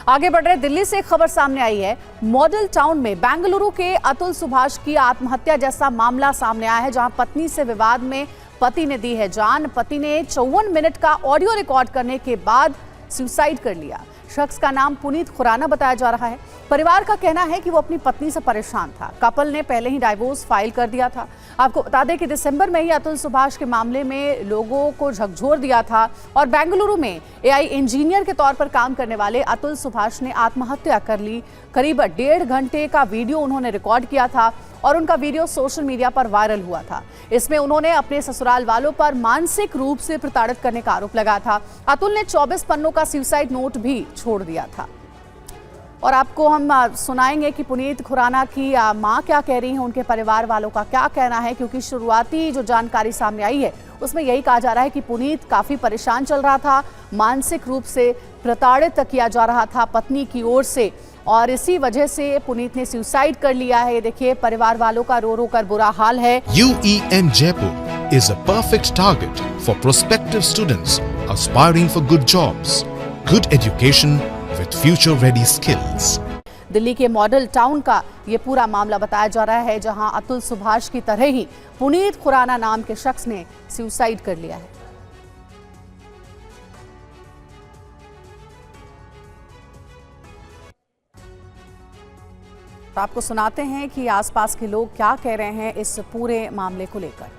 आगे बढ़ रहे दिल्ली से एक खबर सामने आई है। मॉडल टाउन में बेंगलुरु के अतुल सुभाष की आत्महत्या जैसा मामला सामने आया है, जहां पत्नी से विवाद में पति ने दी है जान। पति ने 54 मिनट का ऑडियो रिकॉर्ड करने के बाद सुसाइड कर लिया। शख्स का नाम पुनीत खुराना बताया जा रहा है। परिवार का कहना है कि वो अपनी पत्नी से परेशान था। कपल ने पहले ही डाइवोर्स फाइल कर दिया था। आपको बता दें कि दिसंबर में ही अतुल सुभाष के मामले में लोगों को झकझोर दिया था और बेंगलुरु में एआई इंजीनियर के तौर पर काम करने वाले अतुल सुभाष ने आत्महत्या कर ली। करीब 1.5 घंटे का वीडियो उन्होंने रिकॉर्ड किया था और उनका वीडियो सोशल मीडिया पर वायरल हुआ था। इसमें उन्होंने अपने ससुराल वालों पर मानसिक रूप से प्रताड़ित करने का आरोप लगाया था। अतुल ने 24 पन्नों का सुसाइड नोट भी छोड़ दिया था। और आपको हम सुनाएंगे कि पुनीत खुराना की मां क्या कह रही हैं, उनके परिवार वालों का क्या कहना है, क्योंकि शुरुआती जो जानकारी सामने आई है उसमें यही कहा जा रहा है कि पुनीत काफी परेशान चल रहा था, मानसिक रूप से प्रताड़ित किया जा रहा था पत्नी की ओर से, और इसी वजह से पुनीत ने सुसाइड कर लिया है। ये देखिए, परिवार वालों का रो रो कर बुरा हाल है। UEM Jaipur is a perfect target for prospective students aspiring for good jobs, good education with future-ready skills. Delhi के मॉडल टाउन का ये पूरा मामला बताया जा रहा है, जहां अतुल सुभाष की तरह ही पुनीत खुराना नाम के शख्स ने सुसाइड कर लिया है। तो आपको सुनाते हैं कि आसपास के लोग क्या कह रहे हैं इस पूरे मामले को लेकर।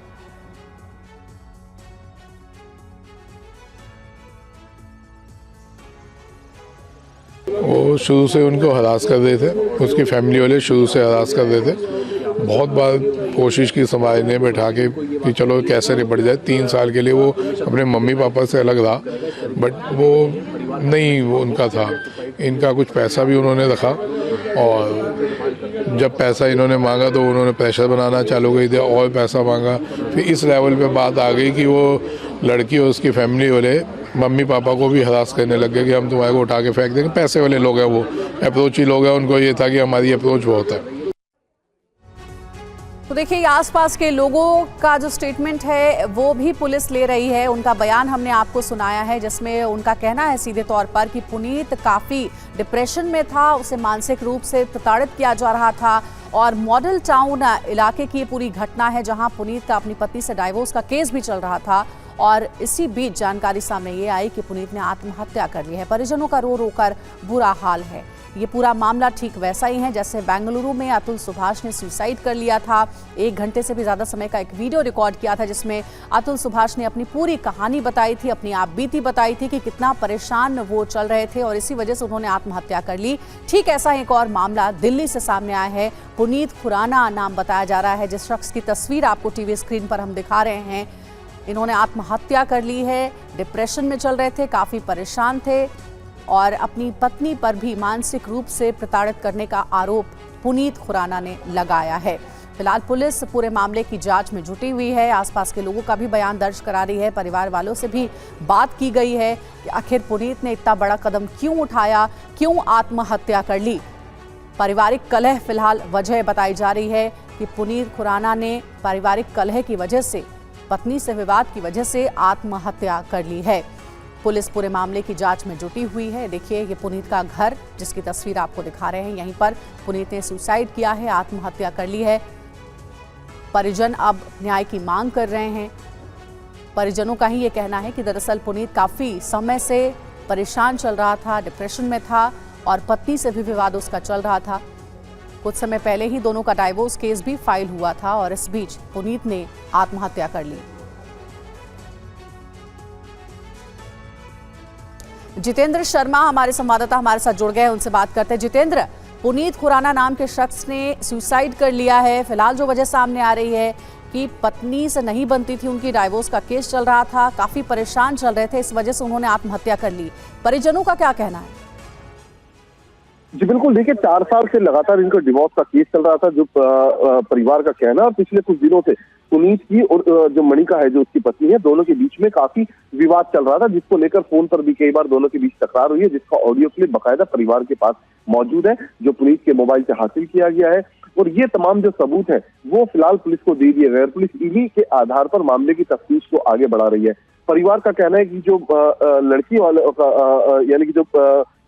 वो शुरू से उनको हरास कर रहे थे, उसकी फैमिली वाले शुरू से हरास कर रहे थे। बहुत बार कोशिश की संभालने बैठा के कि चलो कैसे निपट जाए। 3 साल के लिए वो अपने मम्मी पापा से अलग रहा, बट वो नहीं, वो उनका था। इनका कुछ पैसा भी उन्होंने रखा और जब पैसा इन्होंने मांगा तो उन्होंने प्रेशर बनाना चालू कर दिया और पैसा मांगा। फिर इस लेवल पे बात आ गई कि वो लड़की और उसकी फैमिली वाले मम्मी पापा को भी हरास करने लग गए कि हम तुम्हारे को उठा के फेंक देंगे। पैसे वाले लोग हैं, वो अप्रोची लोग हैं, उनको ये था कि हमारी अप्रोच बहुत है। तो देखिए, आसपास के लोगों का जो स्टेटमेंट है वो भी पुलिस ले रही है। उनका बयान हमने आपको सुनाया है, जिसमें उनका कहना है सीधे तौर पर कि पुनीत काफ़ी डिप्रेशन में था, उसे मानसिक रूप से प्रताड़ित किया जा रहा था। और मॉडल टाउन इलाके की ये पूरी घटना है, जहां पुनीत का अपनी पत्नी से डाइवोर्स का केस भी चल रहा था। और इसी बीच जानकारी सामने ये आई कि पुनीत ने आत्महत्या कर ली है। परिजनों का रो रो कर बुरा हाल है। ये पूरा मामला ठीक वैसा ही है जैसे बेंगलुरु में अतुल सुभाष ने सुसाइड कर लिया था। 1 घंटे से भी ज़्यादा समय का एक वीडियो रिकॉर्ड किया था, जिसमें अतुल सुभाष ने अपनी पूरी कहानी बताई थी, अपनी आप बीती बताई थी कि कितना परेशान वो चल रहे थे और इसी वजह से उन्होंने आत्महत्या कर ली। ठीक ऐसा एक और मामला दिल्ली से सामने आया है। पुनीत खुराना नाम बताया जा रहा है, जिस शख्स की तस्वीर आपको टीवी स्क्रीन पर हम दिखा रहे हैं। इन्होंने आत्महत्या कर ली है। डिप्रेशन में चल रहे थे, काफ़ी परेशान थे और अपनी पत्नी पर भी मानसिक रूप से प्रताड़ित करने का आरोप पुनीत खुराना ने लगाया है। फिलहाल पुलिस पूरे मामले की जांच में जुटी हुई है। आसपास के लोगों का भी बयान दर्ज करा रही है। परिवार वालों से भी बात की गई है कि आखिर पुनीत ने इतना बड़ा कदम क्यों उठाया, क्यों आत्महत्या कर ली। पारिवारिक कलह फिलहाल वजह बताई जा रही है कि पुनीत खुराना ने पारिवारिक कलह की वजह से, पत्नी से विवाद की वजह से आत्महत्या कर ली है। पुलिस पूरे मामले की जांच में जुटी हुई है। देखिए, ये पुनीत का घर, जिसकी तस्वीर आपको दिखा रहे हैं, यहीं पर पुनीत ने सुसाइड किया है, आत्महत्या कर ली है। परिजन अब न्याय की मांग कर रहे हैं। परिजनों का ही ये कहना है कि दरअसल पुनीत काफ़ी समय से परेशान चल रहा था, डिप्रेशन में था और पत्नी से भी विवाद उसका चल रहा था। कुछ समय पहले ही दोनों का डाइवोर्स केस भी फाइल हुआ था और इस बीच पुनीत ने आत्महत्या कर ली। जितेंद्र शर्मा हमारे संवाददाता हमारे साथ जुड़ गए, उनसे बात करते हैं। जितेंद्र, पुनीत खुराना नाम के शख्स ने सुसाइड कर लिया है। फिलहाल जो वजह सामने आ रही है कि पत्नी से नहीं बनती थी, उनकी डाइवोर्स का केस चल रहा था, काफी परेशान चल रहे थे, इस वजह से उन्होंने आत्महत्या कर ली। परिजनों का क्या कहना है? जी बिल्कुल, देखिए 4 साल से लगातार इनका डिवोर्स का केस चल रहा था, जो परिवार का कहना। और पिछले कुछ दिनों से पुनीत की और जो मणिका है, जो उसकी पत्नी है, दोनों के बीच में काफी विवाद चल रहा था, जिसको लेकर फोन पर भी कई बार दोनों के बीच तकरार हुई है, जिसका ऑडियो क्लिप बकायदा परिवार के पास मौजूद है, जो पुनीत के मोबाइल से हासिल किया गया है। और ये तमाम जो सबूत है वो फिलहाल पुलिस को दे दिए गए। पुलिस इन्हीं के आधार पर मामले की तफ्तीश को आगे बढ़ा रही है। परिवार का कहना है कि जो लड़की वाले यानी कि जो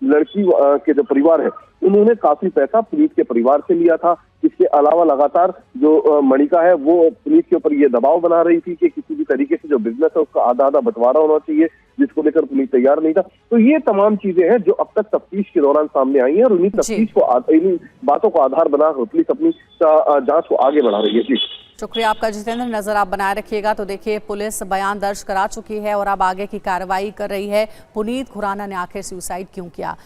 लड़की के जो परिवार है उन्होंने काफी पैसा पुनीत के परिवार से लिया था। इसके अलावा लगातार जो मणिका है वो पुनीत के ऊपर ये दबाव बना रही थी कि किसी भी तरीके से जो बिजनेस है उसका आधा आधा बंटवारा होना चाहिए, जिसको लेकर पुनीत तैयार नहीं था। तो ये तमाम चीजें हैं जो अब तक तफ्तीश के दौरान सामने आई हैं और इन्हीं तफ्तीश को इन्हीं बातों को आधार बनाकर पुलिस अपनी जांच को आगे बढ़ा रही है। जी शुक्रिया आपका जितेंद्र, नजर आप बनाए रखिएगा। तो देखिए पुलिस बयान दर्ज करा चुकी है और अब आगे की कार्रवाई कर रही है। पुनीत खुराना ने आखिर सुसाइड क्यों किया,